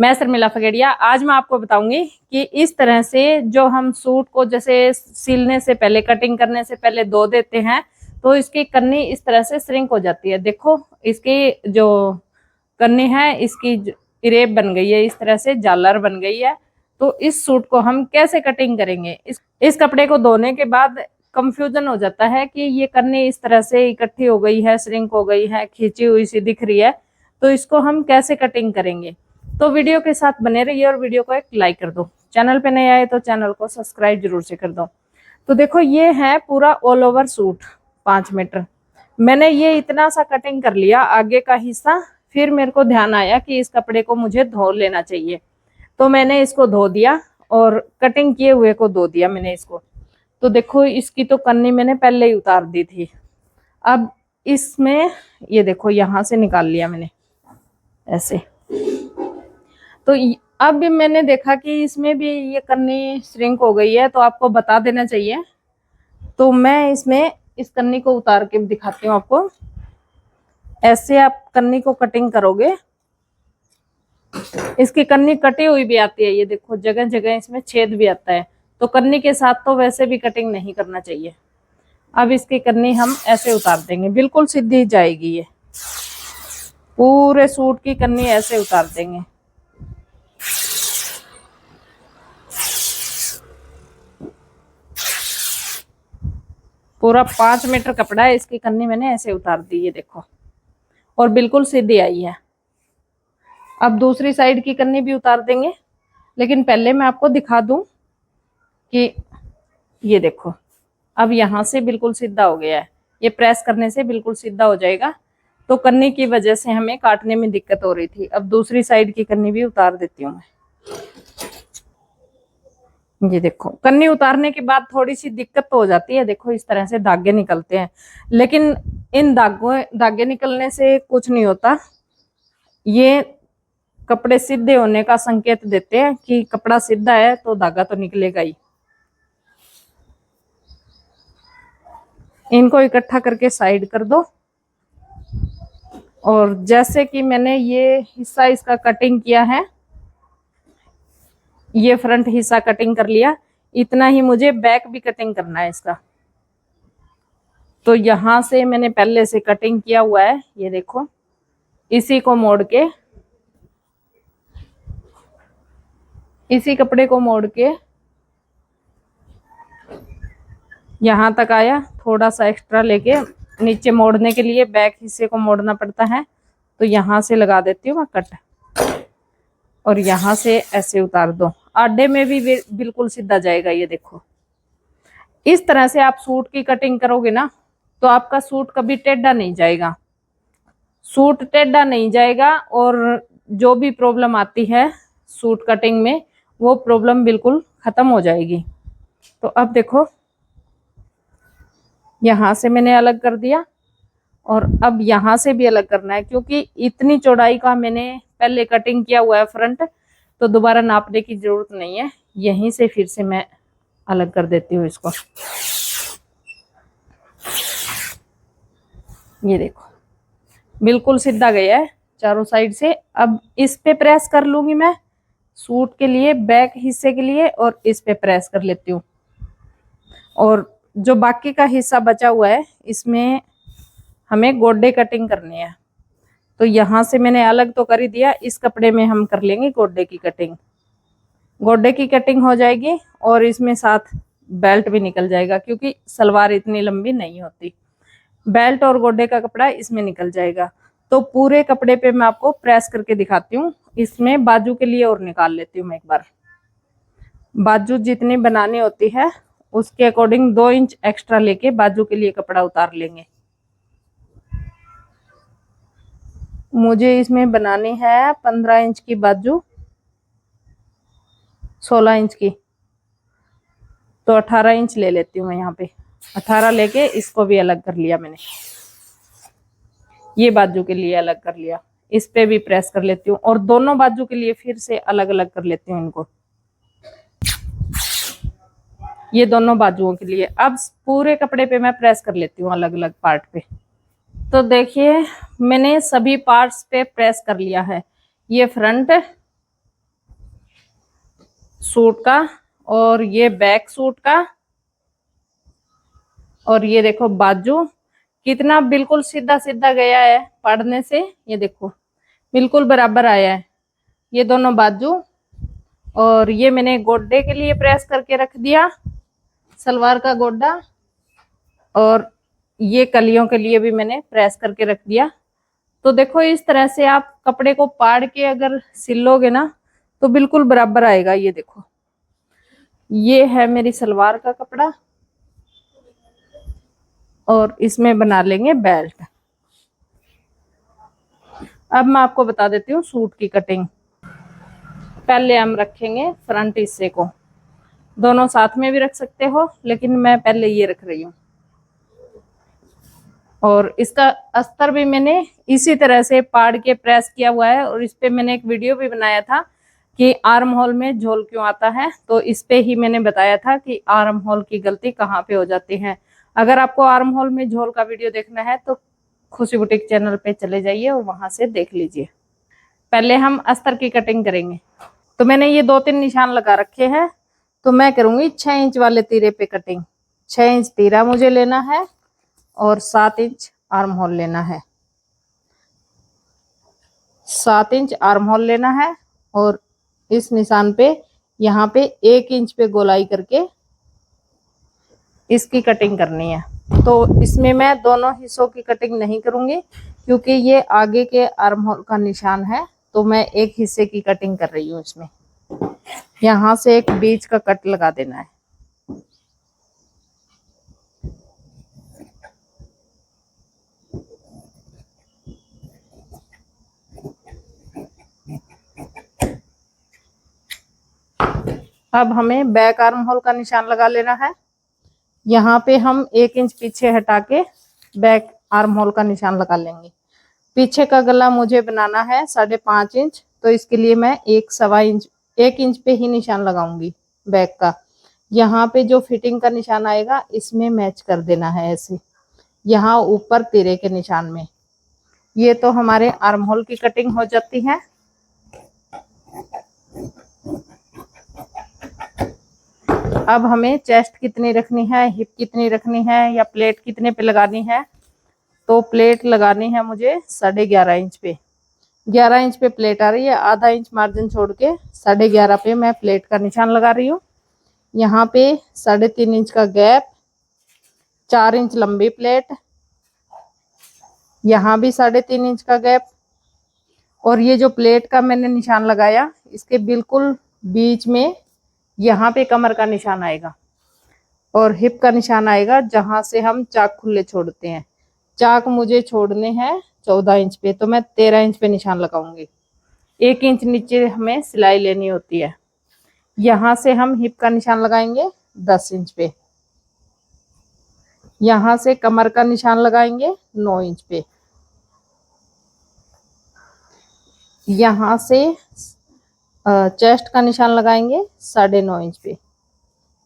मैं शर्मिला फगेड़िया। आज मैं आपको बताऊंगी कि इस तरह से जो हम सूट को जैसे सिलने से पहले, कटिंग करने से पहले धो देते हैं तो इसकी कन्नी इस तरह से श्रिंक हो जाती है। देखो इसकी जो कन्नी है इसकी इरेब बन गई है, इस तरह से झालर बन गई है। तो इस सूट को हम कैसे कटिंग करेंगे? इस कपड़े को धोने के बाद कंफ्यूजन हो जाता है कि ये कन्नी इस तरह से इकट्ठी हो गई है, श्रिंक हो गई है, खींची हुई सी दिख रही है, तो इसको हम कैसे कटिंग करेंगे? तो वीडियो के साथ बने रहिए और वीडियो को एक लाइक कर दो। चैनल पे नए आए तो चैनल को सब्सक्राइब जरूर से कर दो। तो देखो ये है पूरा ऑल ओवर सूट 5 मीटर। मैंने ये इतना सा कटिंग कर लिया आगे का हिस्सा। फिर मेरे को ध्यान आया कि इस कपड़े को मुझे धो लेना चाहिए, तो मैंने इसको धो दिया और कटिंग किए हुए को धो दिया मैंने इसको। तो देखो इसकी तो कन्नी मैंने पहले ही उतार दी थी। अब इसमें ये देखो यहाँ से निकाल लिया मैंने ऐसे। तो अब मैंने देखा कि इसमें भी ये कन्नी श्रिंक हो गई है, तो आपको बता देना चाहिए। तो मैं इसमें इस कन्नी को उतार के दिखाती हूँ आपको। ऐसे आप कन्नी को कटिंग करोगे। इसकी कन्नी कटी हुई भी आती है, ये देखो जगह जगह इसमें छेद भी आता है। तो कन्नी के साथ तो वैसे भी कटिंग नहीं करना चाहिए। अब इसकी कन्नी हम ऐसे उतार देंगे, बिल्कुल सीधी जाएगी। ये पूरे सूट की कन्नी ऐसे उतार देंगे। पूरा 5 मीटर कपड़ा है, इसकी कन्नी मैंने ऐसे उतार दी, ये देखो, और बिल्कुल सीधी आई है। अब दूसरी साइड की कन्नी भी उतार देंगे, लेकिन पहले मैं आपको दिखा दूं कि ये देखो अब यहाँ से बिल्कुल सीधा हो गया है। ये प्रेस करने से बिल्कुल सीधा हो जाएगा। तो कन्नी की वजह से हमें काटने में दिक्कत हो रही थी। अब दूसरी साइड की कन्नी भी उतार देती हूँ मैं। ये देखो कन्नी उतारने के बाद थोड़ी सी दिक्कत तो हो जाती है। देखो इस तरह से धागे निकलते हैं, लेकिन इन धागे निकलने से कुछ नहीं होता। ये कपड़े सीधे होने का संकेत देते हैं कि कपड़ा सीधा है, तो धागा तो निकलेगा ही। इनको इकट्ठा करके साइड कर दो। और जैसे कि मैंने ये हिस्सा इसका कटिंग किया है, ये फ्रंट हिस्सा कटिंग कर लिया, इतना ही मुझे बैक भी कटिंग करना है इसका। तो यहां से मैंने पहले से कटिंग किया हुआ है, ये देखो। इसी को मोड़ के, इसी कपड़े को मोड़ के यहां तक आया। थोड़ा सा एक्स्ट्रा लेके नीचे मोड़ने के लिए बैक हिस्से को मोड़ना पड़ता है, तो यहां से लगा देती हूँ मैं कट, और यहां से ऐसे उतार दो। आडे में भी बिल्कुल सीधा जाएगा। ये देखो इस तरह से आप सूट की कटिंग करोगे ना, तो आपका सूट कभी टेढ़ा नहीं जाएगा। सूट टेढ़ा नहीं जाएगा, और जो भी प्रॉब्लम आती है सूट कटिंग में, वो प्रॉब्लम बिल्कुल खत्म हो जाएगी। तो अब देखो यहाँ से मैंने अलग कर दिया, और अब यहाँ से भी अलग करना है, क्योंकि इतनी चौड़ाई का मैंने पहले कटिंग किया हुआ है फ्रंट, तो दोबारा नापने की जरूरत नहीं है। यहीं से फिर से मैं अलग कर देती हूँ इसको। ये देखो बिल्कुल सीधा गया है चारों साइड से। अब इस पे प्रेस कर लूंगी मैं सूट के लिए, बैक हिस्से के लिए, और इस पे प्रेस कर लेती हूँ। और जो बाकी का हिस्सा बचा हुआ है, इसमें हमें गोड्डे कटिंग करनी है। तो यहाँ से मैंने अलग तो कर ही दिया, इस कपड़े में हम कर लेंगे गोड्डे की कटिंग। गोड्डे की कटिंग हो जाएगी, और इसमें साथ बेल्ट भी निकल जाएगा, क्योंकि सलवार इतनी लंबी नहीं होती। बेल्ट और गोड्डे का कपड़ा इसमें निकल जाएगा। तो पूरे कपड़े पे मैं आपको प्रेस करके दिखाती हूँ। इसमें बाजू के लिए और निकाल लेती हूँ मैं एक बार। बाजू जितनी बनानी होती है उसके अकॉर्डिंग 2 इंच एक्स्ट्रा लेके बाजू के लिए कपड़ा उतार लेंगे। मुझे इसमें बनानी है 15 इंच की बाजू, 16 इंच की, तो 18 इंच ले लेती हूँ मैं। यहाँ पे 18 लेके इसको भी अलग कर लिया मैंने। ये बाजू के लिए अलग कर लिया, इस पे भी प्रेस कर लेती हूँ, और दोनों बाजू के लिए फिर से अलग अलग कर लेती हूँ इनको। ये दोनों बाजुओं के लिए। अब पूरे कपड़े पे मैं प्रेस कर लेती हूँ अलग अलग पार्ट पे। तो देखिए मैंने सभी पार्ट्स पे प्रेस कर लिया है। ये फ्रंट, सूट का, और ये बैक सूट का, और ये देखो बाजू कितना बिल्कुल सीधा सीधा गया है पढ़ने से। ये देखो बिल्कुल बराबर आया है ये दोनों बाजू। और ये मैंने गोड्डे के लिए प्रेस करके रख दिया, सलवार का गोड्डा, और ये कलियों के लिए भी मैंने प्रेस करके रख दिया। तो देखो इस तरह से आप कपड़े को पाड़ के अगर सिलोगे ना तो बिल्कुल बराबर आएगा। ये देखो ये है मेरी सलवार का कपड़ा, और इसमें बना लेंगे बेल्ट। अब मैं आपको बता देती हूँ सूट की कटिंग। पहले हम रखेंगे फ्रंट हिस्से को, दोनों साथ में भी रख सकते हो लेकिन मैं पहले ये रख रही हूँ। और इसका अस्तर भी मैंने इसी तरह से पाड़ के प्रेस किया हुआ है, और इस पे मैंने एक वीडियो भी बनाया था कि आर्म होल में झोल क्यों आता है। तो इस पे ही मैंने बताया था कि आर्म होल की गलती कहाँ पे हो जाती है। अगर आपको आर्म होल में झोल का वीडियो देखना है तो खुशी बुटीक चैनल पे चले जाइए और वहां से देख लीजिए। पहले हम अस्तर की कटिंग करेंगे। तो मैंने ये 2-3 निशान लगा रखे हैं, तो मैं करूंगी 6 इंच वाले तीरे पे कटिंग। 6 इंच तीरा मुझे लेना है और 7 इंच आर्म होल लेना है। 7 इंच आर्म होल लेना है, और इस निशान पे यहाँ पे 1 इंच पे गोलाई करके इसकी कटिंग करनी है। तो इसमें मैं दोनों हिस्सों की कटिंग नहीं करूंगी क्योंकि ये आगे के आर्म होल का निशान है, तो मैं एक हिस्से की कटिंग कर रही हूँ। इसमें यहाँ से एक बीच का कट लगा देना है। अब हमें बैक आर्म होल का निशान लगा लेना है। यहाँ पे हम 1 इंच पीछे हटा के बैक आर्म होल का निशान लगा लेंगे। पीछे का गला मुझे बनाना है 5.5 इंच, तो इसके लिए मैं 1 इंच पे ही निशान लगाऊंगी बैक का। यहाँ पे जो फिटिंग का निशान आएगा इसमें मैच कर देना है ऐसे, यहाँ ऊपर तिरे के निशान में। ये तो हमारे आर्म होल की कटिंग हो जाती है। अब हमें चेस्ट कितनी रखनी है, हिप कितनी रखनी है, या प्लेट कितने पे लगानी है। तो प्लेट लगानी है मुझे 11.5 इंच पे। 11 इंच पे प्लेट आ रही है, आधा इंच मार्जिन छोड़ के 11.5 पे मैं प्लेट का निशान लगा रही हूँ। यहाँ पे 3.5 इंच का गैप, 4 इंच लंबी प्लेट, यहाँ भी 3.5 इंच का गैप। और ये जो प्लेट का मैंने निशान लगाया इसके बिल्कुल बीच में यहाँ पे कमर का निशान आएगा, और हिप का निशान आएगा जहां से हम चाक खुले छोड़ते हैं। चाक मुझे छोड़ने हैं 14 इंच पे, तो मैं 13 इंच पे निशान लगाऊंगी। 1 इंच नीचे हमें सिलाई लेनी होती है। यहाँ से हम हिप का निशान लगाएंगे 10 इंच पे। यहाँ से कमर का निशान लगाएंगे 9 इंच पे। यहाँ से चेस्ट का निशान लगाएंगे 9.5 इंच पे।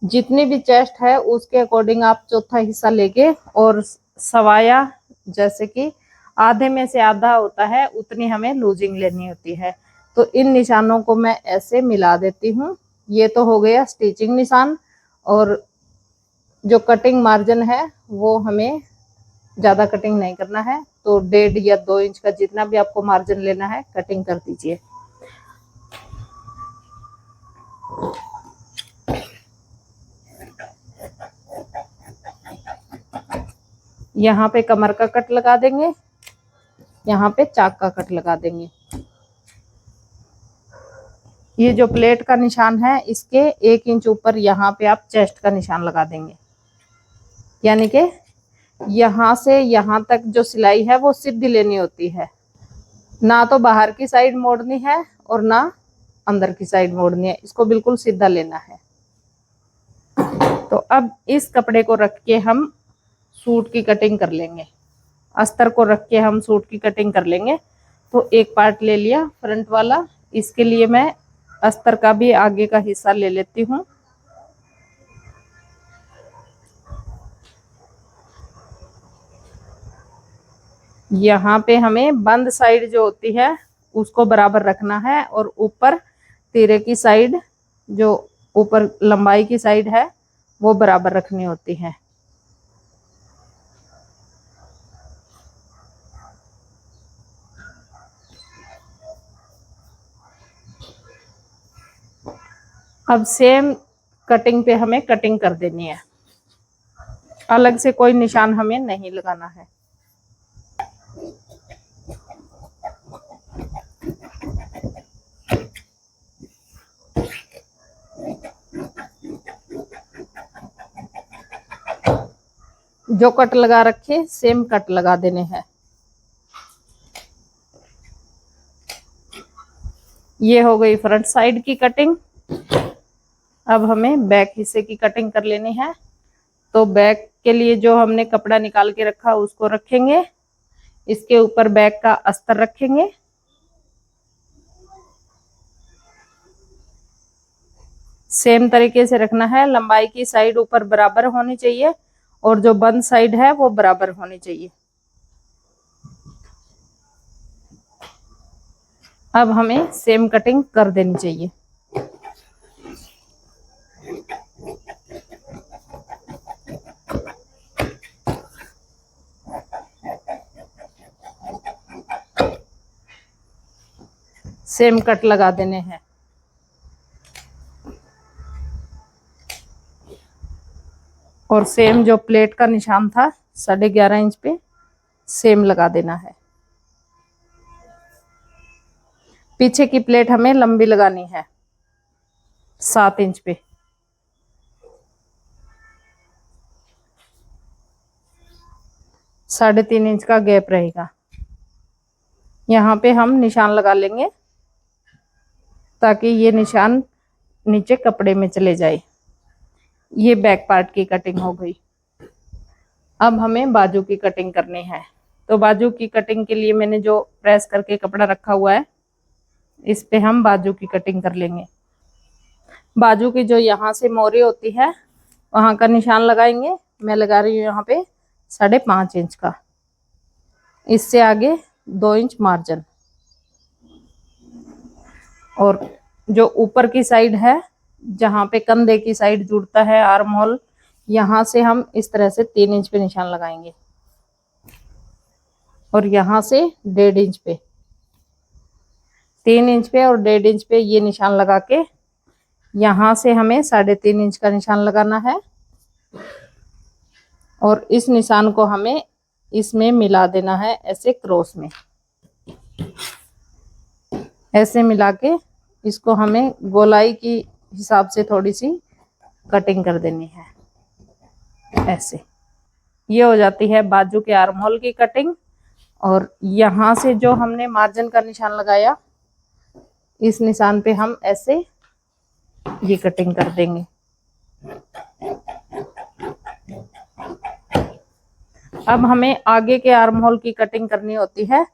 जितनी भी चेस्ट है उसके अकॉर्डिंग आप चौथा हिस्सा लेके, और सवाया जैसे कि आधे में से आधा होता है उतनी हमें लूजिंग लेनी होती है। तो इन निशानों को मैं ऐसे मिला देती हूँ। ये तो हो गया स्टिचिंग निशान, और जो कटिंग मार्जिन है वो हमें ज्यादा कटिंग नहीं करना है, तो 1.5 या 2 इंच का जितना भी आपको मार्जिन लेना है कटिंग कर दीजिए। यहाँ पे कमर का कट लगा देंगे, यहाँ पे चाक का कट लगा देंगे। ये जो प्लेट का निशान है इसके 1 इंच ऊपर यहाँ पे आप चेस्ट का निशान लगा देंगे। यानी कि यहाँ से यहाँ तक जो सिलाई है वो सीधी लेनी होती है, ना तो बाहर की साइड मोड़नी है और ना अंदर की साइड मोड़नी है, इसको बिल्कुल सीधा लेना है। तो अब इस कपड़े को रख के हम सूट की कटिंग कर लेंगे। अस्तर को रख के हम सूट की कटिंग कर लेंगे। तो एक पार्ट ले लिया फ्रंट वाला, इसके लिए मैं अस्तर का भी आगे का हिस्सा ले लेती हूँ। यहाँ पे हमें बंद साइड जो होती है उसको बराबर रखना है, और ऊपर तीरे की साइड जो ऊपर लंबाई की साइड है वो बराबर रखनी होती है। अब सेम कटिंग पे हमें कटिंग कर देनी है, अलग से कोई निशान हमें नहीं लगाना है। जो कट लगा रखे सेम कट लगा देने हैं। ये हो गई फ्रंट साइड की कटिंग। अब हमें बैक हिस्से की कटिंग कर लेनी है। तो बैक के लिए जो हमने कपड़ा निकाल के रखा उसको रखेंगे, इसके ऊपर बैक का अस्तर रखेंगे। सेम तरीके से रखना है, लंबाई की साइड ऊपर बराबर होनी चाहिए और जो बंद साइड है वो बराबर होनी चाहिए। अब हमें सेम कटिंग कर देनी चाहिए। सेम कट लगा देने हैं। और सेम जो प्लेट का निशान था 11.5 इंच पे सेम लगा देना है। पीछे की प्लेट हमें लंबी लगानी है 7 इंच पे। साढ़े 3 इंच का गैप रहेगा। यहाँ पे हम निशान लगा लेंगे ताकि ये निशान नीचे कपड़े में चले जाए। ये बैक पार्ट की कटिंग हो गई। अब हमें बाजू की कटिंग करनी है। तो बाजू की कटिंग के लिए मैंने जो प्रेस करके कपड़ा रखा हुआ है इस पे हम बाजू की कटिंग कर लेंगे। बाजू की जो यहाँ से मोरी होती है वहां का निशान लगाएंगे। मैं लगा रही हूँ यहाँ पे 5.5 इंच का। इससे आगे 2 इंच मार्जिन। और जो ऊपर की साइड है जहाँ पे कंधे की साइड जुड़ता है आर्म होल, यहाँ से हम इस तरह से 3 इंच पे निशान लगाएंगे और यहाँ से 1.5 इंच पे, 3 इंच पे और 1.5 इंच पे ये निशान लगा के यहाँ से हमें 3.5 इंच का निशान लगाना है। और इस निशान को हमें इसमें मिला देना है ऐसे क्रॉस में। ऐसे मिला के इसको हमें गोलाई की हिसाब से थोड़ी सी कटिंग कर देनी है ऐसे। ये हो जाती है बाजू के आर्म होल की कटिंग। और यहाँ से जो हमने मार्जिन का निशान लगाया इस निशान पे हम ऐसे ये कटिंग कर देंगे। अब हमें आगे के आर्म होल की कटिंग करनी होती है।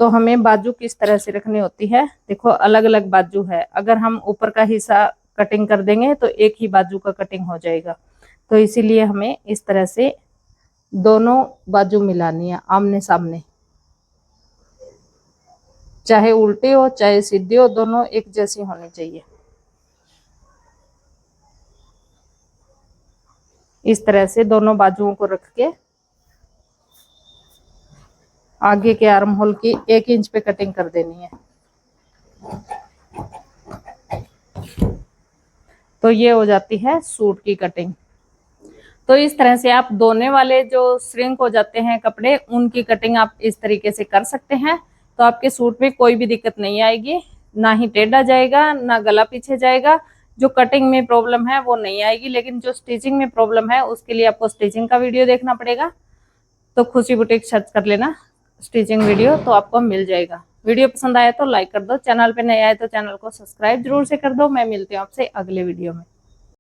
तो हमें बाजू किस तरह से रखनी होती है, देखो अलग अलग बाजू है। अगर हम ऊपर का हिस्सा कटिंग कर देंगे तो एक ही बाजू का कटिंग हो जाएगा। तो इसीलिए हमें इस तरह से दोनों बाजू मिलानी है आमने सामने, चाहे उल्टी हो चाहे सीधी हो, दोनों एक जैसी होनी चाहिए। इस तरह से दोनों बाजुओं को रख के आगे के आर्म होल की 1 इंच पे कटिंग कर देनी है। तो ये हो जाती है सूट की कटिंग। तो इस तरह से आप धोने वाले जो श्रिंक हो जाते हैं कपड़े उनकी कटिंग आप इस तरीके से कर सकते हैं। तो आपके सूट में कोई भी दिक्कत नहीं आएगी, ना ही टेढ़ा जाएगा ना गला पीछे जाएगा। जो कटिंग में प्रॉब्लम है वो नहीं आएगी, लेकिन जो स्टिचिंग में प्रॉब्लम है उसके लिए आपको स्टिचिंग का वीडियो देखना पड़ेगा। तो खुशी बुटीक सर्च कर लेना स्टिचिंग वीडियो, तो आपको मिल जाएगा। वीडियो पसंद आया तो लाइक कर दो, चैनल पे नए आए तो चैनल को सब्सक्राइब जरूर से कर दो। मैं मिलती हूँ आपसे अगले वीडियो में।